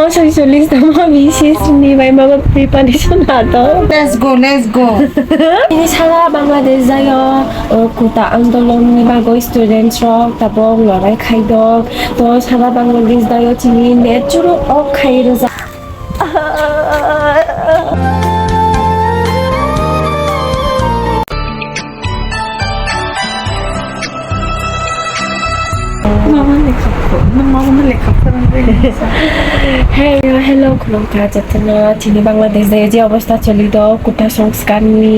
socialist tama BCS ni may mga preparation nato. Let's go. Ini সারা বাংলাদেশ যায় কোটা আন্দোলন নিবাগো students rock তারপর লড়াই খাইদক তো সারা বাংলাদেশ যায় চিনি নেচুরো অ খাইরো যা Hello kulungka jatna chini Bangladesh de je অবস্থা চলিত কোটা সংস্কার নি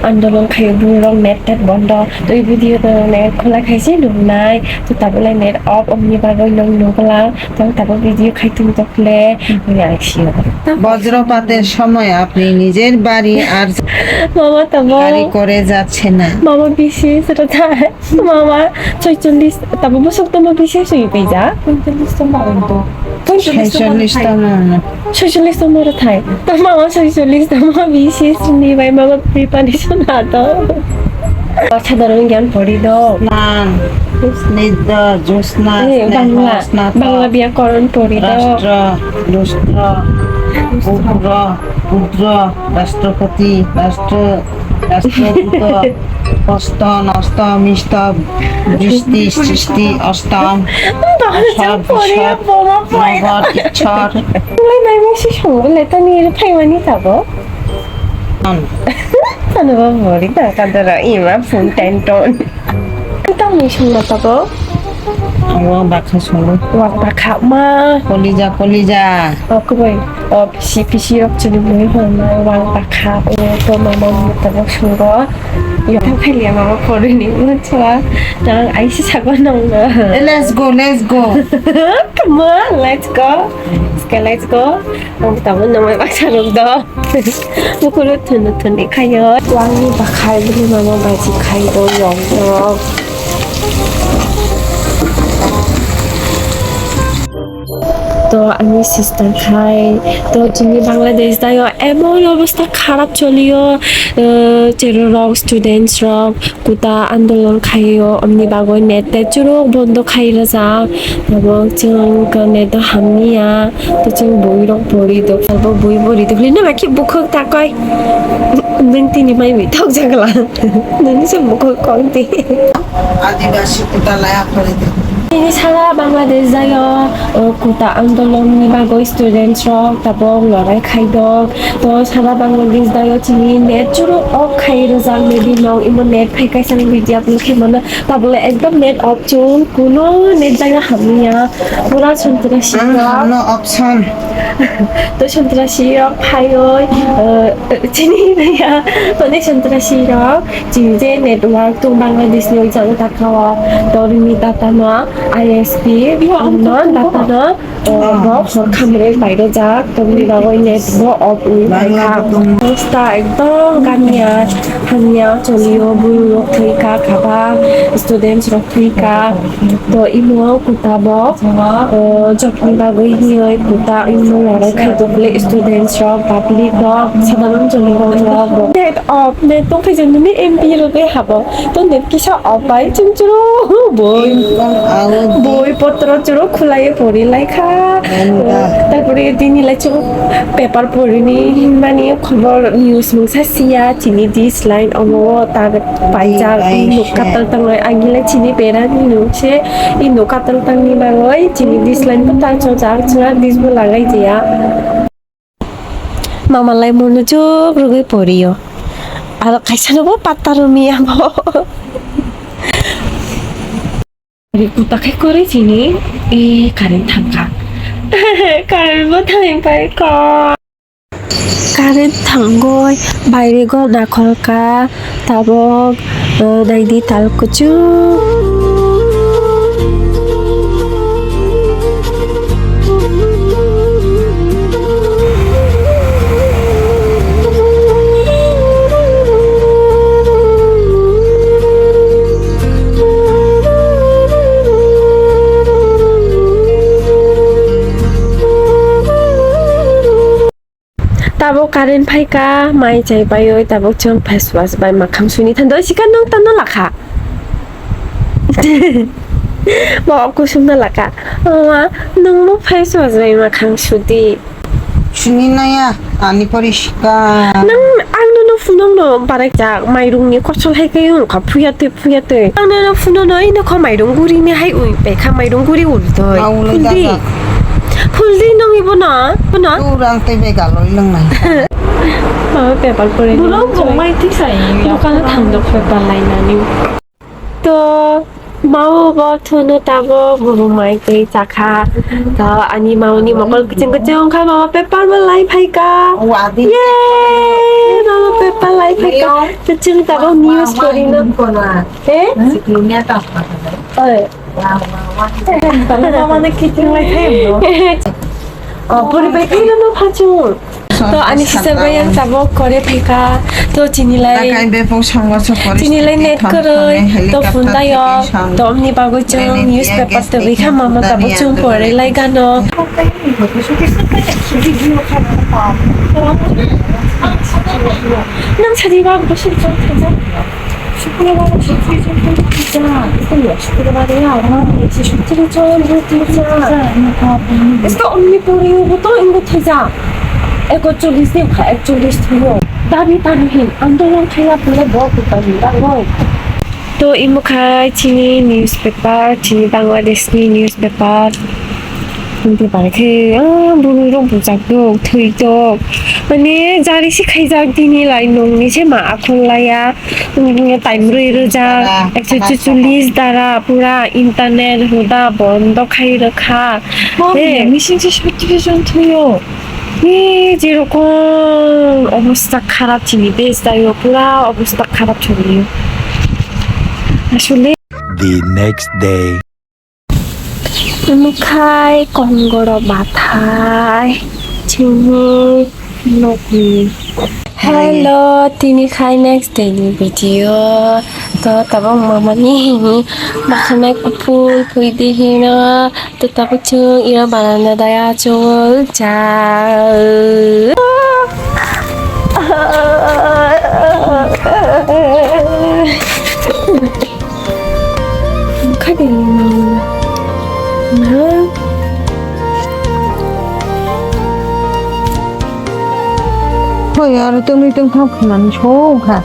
আন্দোলন খাই বুরং নেট বন্ধ তো এই ভিডিও তো নেট খোলা খাইছে নুনাই তো তাবলে নেট অফ অমনি বাগৈ নং নুগলা তো তাবো ভিডিও খাই তুমি তকলে আমি আইছি বজ্রপাতের সময় আপনি নিজের বাড়ি আর মামা তাবো গাড়ি করে যাচ্ছে না মামা বিশি সেটা তাই মামা 46 তাবো বসক তো বিশি সুই পেজা 45 তো মারতো 46 নম্বরে থাই তো মামা 46 নম্বর বিশেষ নিবাই মামা প্রিপারেশন হাতো সাধারণ জ্ঞান পড়ি দ স্নান স্নিগ্ধ জ্যোৎস্না বাংলা ব্যাকরণ পড়ি দ রাষ্ট্র লুষ্ট্র পুত্র পুত্র রাষ্ট্রপতি রাষ্ট্রদূত অষ্টম অষ্টম ইষ্টম বৃষ্টি সৃষ্টি অষ্টম সব নগর ইচ্ছর নাই মিশি সঙ্গে তা নিয়ে ফাইমানি থাকো তানবা বড়ি তা কাদরা ইমা ফোন টেন্টন তা মিশি না থাকো Uang bakal solo. Uang bakal mah. Kolija. Aku boy. Pisi rok jadi boy hona uang bakal. To mama mutabok solo. Ya tak kali mama koru ni. Macam jangan aisi sabar nong. Let's go. Come on, let's go. Sekali let's go. Kamu tahu nama bakal rok dah. Mukul tun ni kaya. Uang ni bakal beli mama baju kaya yong yong. তো আমি sister খাই তো যিনি বাংলাদেশ যায় এমন অবস্থা খারাপ চলিও চেরো rock students rock কোটা আন্দোলন খাইও অমনি বাগৈ নেট চুরো বন্ধ খাইরা যা এবং जों নেট হামনিয়া তো जों বই রক পড়ি তো বই পড়ি তো না মাকি বুখক তাকয় নों তিনি মাই মিঠক জাগলা নों যে বুখক কন্তি আদিবাসী কোটা লায়া করে দে ini সারা বাংলাদেশ যায় কোটা আন্দোলন নিবাগো স্টুডেন্টস রক তারপর লড়াই খাইদক তো সারা বাংলাদেশ যায় চিনি নেট চুরো অফ খাইরো যা মেবি নং ইমন নেট ফাইকাইসাং ভিডিও আপলোড খাইমানা তাবলে একদম নেট অফ চুন কোনো নেট জায়গা হামিয়া পুরা সন্ত্রাসী নো অপশন তো সন্ত্রাসী রক ফাইয় চিনি ভাইয়া অনেক সন্ত্রাসী রক চিনি যে নেটওয়ার্ক তো বাংলাদেশ নিয়ে যাবে তাকাওয়া দরিনি দাতানা ISP non datana box kamere বাইরে যা তুমি বাগৈ নেট অফ উইকা পোস্টা একদম হামিয়া চলিও বুই রক থৈকা খাবা স্টুডেন্টস রক থৈকা তো ইমো কুতাব যখন বাগৈ হিয় কুতা ইমো লড়াই খাইদবলে স্টুডেন্টস রক পাবলিক রক সাধারণ চলিব রক নেট অফ নেট তো ফেজেন তুমি এমপি রতে হাব তো নেট কিসা অফ বাই চুমচুরো বই পত্র চুরো খুলাইয়ে পড়ি লাইখা তারপরে তিনি লাইছো পেপার পড়িনি মানে খবর নিউজ মুসা সিয়া চিনি দিস লাইন অমো তার পাইজার নোকাতাল তাংলাই আগিলে চিনি পেরানি নুছে ই নোকাতাল তাংনি বাগৈ চিনি দিস লাইন তার চার চুরা দিস বো লাগাই দিয়া মামালাই মনোযোগ রোগে পড়িও আর খাইছানবো পাত্তারমি আব 부탁할 거리지니 이 가는 탕가 가는 못하니까 가는 탕고이 বাইরে গো না খলকা তাবক নাইদি তালকুচু Tabok karen paika mai chai bayo tabok chong face wash bai makham suni than doi sikan nong tan laka บอกaku semua lah kak. Mama, nung mo pa sa zay makang sudi. শুনি না ইয়া পানি পরিষ্কার Nang ang no funong no para jak mairung ni kosol hai kayo ka phuyate. Ang no funong no ino ko mairung guri ni hai ui pe ka mairung guri ul toy. Maulay dagat. Fuldi nung ibo na. Bana? kurang tebe galoy lang na Mama pepal pore. Bulong kung may tisay. Bukan tandok pepal lain na ni. To mau bo thono tabo bu mai ke chakha. To ani mau ni mokol keceng ka mama pepal malai phai ka. ว่าดิ Yeay, mama pepal lai phai ka. Keceng tabo news kori na. คนว่า Eh? สิกินเนี่ยตอบมา Oi. แต่ละวันในคิดยังไงเทมเนาะ Puri baik na no phachun. To ani sisabayan tabo kore phai ka. To chini lai ঢাকায় ব্যাপক সংঘর্ষ Chini lai net koroi, to phone tayo, to omni bago chung newspaper to bikha mama tabo chung pore lai gano. Nam chadi bago to shil chung thaja. 슈크레바가 슈크레 좀 해주자. 그때 슈크레바래요. 역시 슈크레 좀 해주자. 그래서 언니 뿌리고부터 이거 태자. 에고 쪽이지, 가 쪽이지 돼요. 나비 hin. 안도랑 태야 불러 먹었다니까. 또 이모카 지니 뉴스페퍼, 지니 방글라데시 뉴스페퍼. 근데 말그 무르롱 부작도 트위도 মানে জারি শিখাই যাক দিনই লাই নংনি সে মা আখলায়া time রইরোজা 144 দ্বারা পুরা ইন্টারনেট হুদা বন্ধ খাই রাখা মিশিং সার্টিফিকেশন থু요 যেরকম অবস্থা খারাপ চিনি বেশ তাই পুরা অবস্থা খারাপ চলিও আসলে The next day. মুখাই কংগর মাথায় চিনি নকি Hello, tini khai next daily video. To tabang mama ni makanay kupul pwede hina. To tapos chung ira banana daya chol chal. Mukha din na. 헐, 야를 뜬을 뜬 탕크만 좋가.